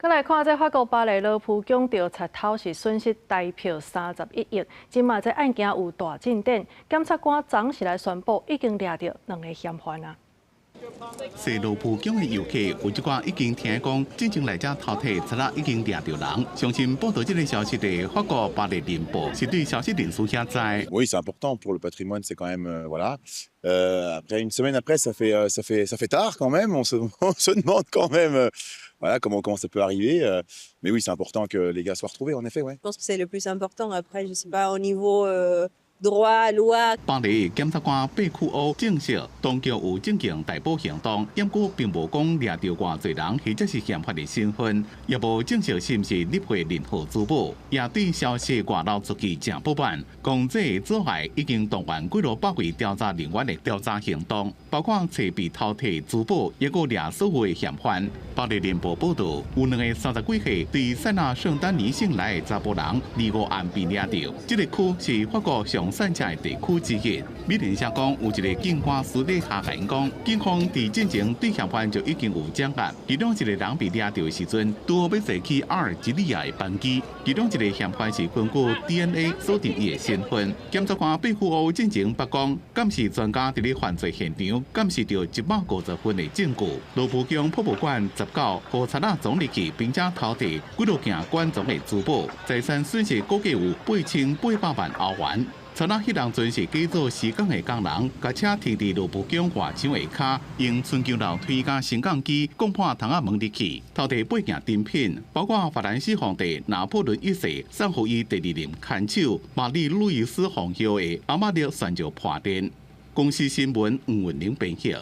再来看这法国巴黎罗浮宫调查头是损失大票31亿，今嘛这案件有大进展，检察官昨时来宣布已经抓到2个嫌犯啊。 西罗浮宫的游客有一寡已经听讲，进前来遮偷摕贼仔已经抓到人。相信报道这个消息的法国巴黎人报是对消息人士遐知。Oui, c'est important pour le patrimoine, c'est quand même voilà. Après une semaine après, ça fait tard quand même. On se demande quand même voilà comment ça peut arriver. Mais oui, c'est important que les gars soient retrouvés en effet, ouais. Je pense que c'est le plus important. Après, je sais pas au niveau droit, loi. 巴黎检察官贝库欧证实，当局有进行逮捕行动，不过并无讲抓到偌侪人或者是嫌犯的身份，也无证实是不是立回任何珠宝，也对消息外漏出去正不满，讲这阻碍已经动员几多百位调查人员的调查行动，包括找被偷摕珠宝，也个掠所有的嫌犯。巴黎人报报道，有2个30几岁对塞纳圣丹尼姓来的查甫人，25案被抓到。这个区是法国上 散车的地区之一，美联社讲有一个警官私底下讲，警方伫进前对嫌犯就已经有掌握，其中一个人被抓到的时阵，拄好要坐去阿尔及利亚的班机，其中一个嫌犯是根据 DNA 锁定伊的身份。检察官贝库欧进前捌讲，敢是专家伫咧犯罪现场，敢是着150分的证据。罗浮宫博物馆19和贼仔总入去，并且偷摕几多件馆藏的珠宝，财产损失估计有8800万欧元。 贼仔迄当阵是假做施工的工人，甲车停伫罗浮宫外墙下骹，用春桥楼推甲升降机降破窗仔门入去，偷摕8件珍品，包括法兰西皇帝拿破仑1世送予伊第2任看守玛丽路易斯皇后的阿玛丽宣召破电。公司新闻黄文玲编写。